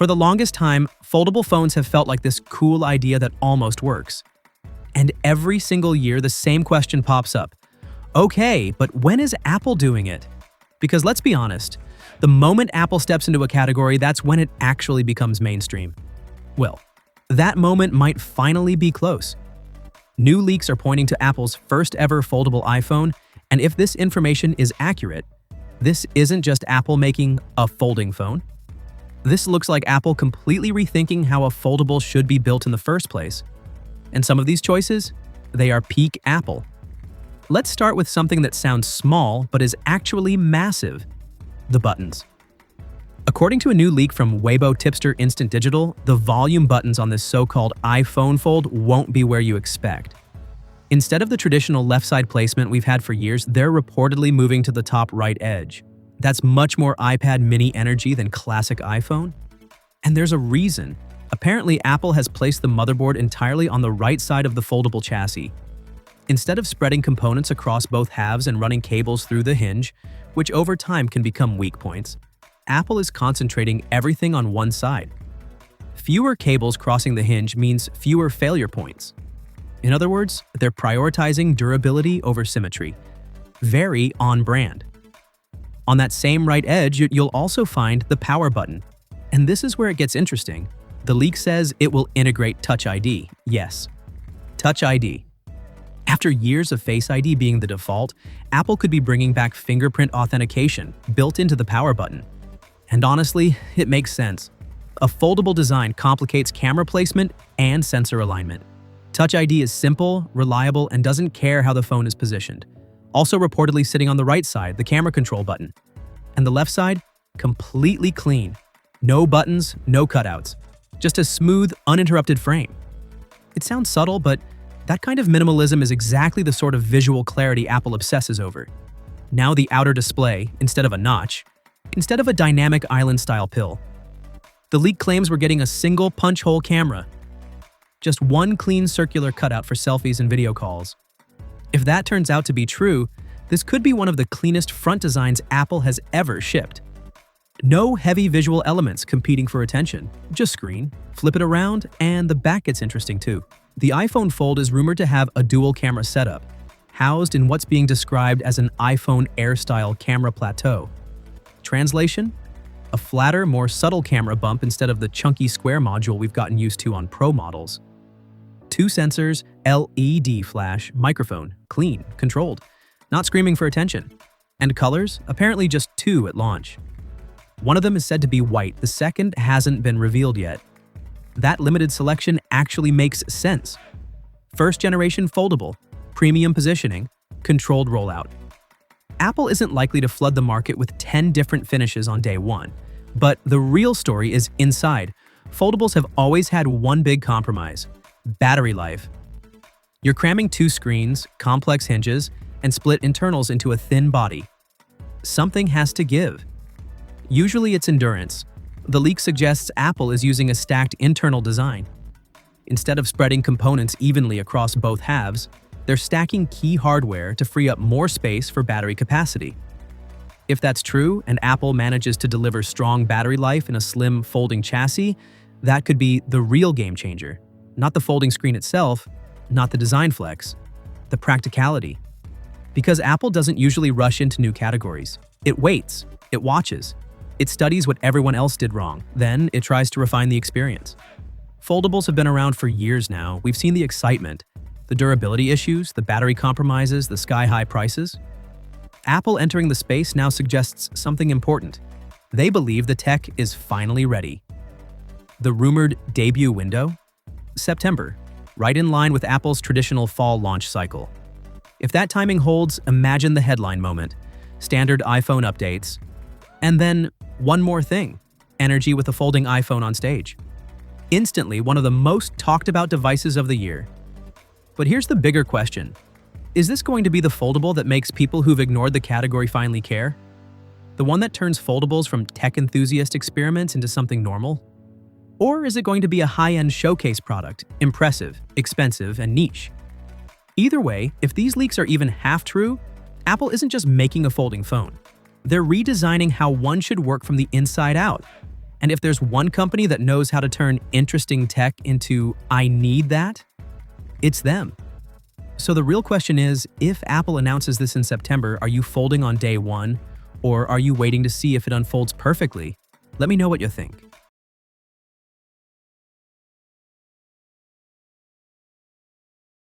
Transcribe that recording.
For the longest time, foldable phones have felt like this cool idea that almost works. And every single year, the same question pops up. Okay, but when is Apple doing it? Because let's be honest, the moment Apple steps into a category, that's when it actually becomes mainstream. Well, that moment might finally be close. New leaks are pointing to Apple's first ever foldable iPhone, and if this information is accurate, this isn't just Apple making a folding phone. This looks like Apple completely rethinking how a foldable should be built in the first place. And some of these choices, they are peak Apple. Let's start with something that sounds small but is actually massive: the buttons. According to a new leak from Weibo tipster Instant Digital, the volume buttons on this so-called iPhone Fold won't be where you expect. Instead of the traditional left side placement we've had for years, they're reportedly moving to the top right edge. That's much more iPad mini energy than classic iPhone. And there's a reason. Apparently, Apple has placed the motherboard entirely on the right side of the foldable chassis. Instead of spreading components across both halves and running cables through the hinge, which over time can become weak points, Apple is concentrating everything on one side. Fewer cables crossing the hinge means fewer failure points. In other words, they're prioritizing durability over symmetry. Very on brand. On that same right edge, you'll also find the power button. And this is where it gets interesting. The leak says it will integrate Touch ID. Yes, Touch ID. After years of Face ID being the default, Apple could be bringing back fingerprint authentication built into the power button. And honestly, it makes sense. A foldable design complicates camera placement and sensor alignment. Touch ID is simple, reliable, and doesn't care how the phone is positioned. Also reportedly sitting on the right side, the camera control button. And the left side, completely clean. No buttons, no cutouts. Just a smooth, uninterrupted frame. It sounds subtle, but that kind of minimalism is exactly the sort of visual clarity Apple obsesses over. Now the outer display, instead of a notch, instead of a dynamic island-style pill. The leak claims we're getting a single punch-hole camera. Just one clean circular cutout for selfies and video calls. If that turns out to be true, this could be one of the cleanest front designs Apple has ever shipped. No heavy visual elements competing for attention, just screen, flip it around, and the back gets interesting too. The iPhone Fold is rumored to have a dual camera setup, housed in what's being described as an iPhone Air-style camera plateau. Translation? A flatter, more subtle camera bump instead of the chunky square module we've gotten used to on Pro models. 2 sensors, LED flash, microphone, clean, controlled, not screaming for attention. And colors? Apparently just 2 at launch. One of them is said to be white, the second hasn't been revealed yet. That limited selection actually makes sense. First generation foldable, premium positioning, controlled rollout. Apple isn't likely to flood the market with 10 different finishes on day one. But the real story is inside. Foldables have always had one big compromise: battery life. You're cramming 2 screens, complex hinges, and split internals into a thin body. Something has to give. Usually it's endurance. The leak suggests Apple is using a stacked internal design. Instead of spreading components evenly across both halves, they're stacking key hardware to free up more space for battery capacity. If that's true, and Apple manages to deliver strong battery life in a slim folding chassis, that could be the real game changer. Not the folding screen itself, not the design flex, the practicality. Because Apple doesn't usually rush into new categories. It waits, it watches, it studies what everyone else did wrong, then it tries to refine the experience. Foldables have been around for years now. We've seen the excitement, the durability issues, the battery compromises, the sky-high prices. Apple entering the space now suggests something important. They believe the tech is finally ready. The rumored debut window? September, right in line with Apple's traditional fall launch cycle. If that timing holds, imagine the headline moment. Standard iPhone updates. And then, one more thing. Energy with a folding iPhone on stage. Instantly one of the most talked about devices of the year. But here's the bigger question. Is this going to be the foldable that makes people who've ignored the category finally care? The one that turns foldables from tech enthusiast experiments into something normal? Or is it going to be a high-end showcase product, impressive, expensive, and niche? Either way, if these leaks are even half true, Apple isn't just making a folding phone. They're redesigning how one should work from the inside out. And if there's one company that knows how to turn interesting tech into "I need that," it's them. So the real question is, if Apple announces this in September, are you folding on day one? Or are you waiting to see if it unfolds perfectly? Let me know what you think.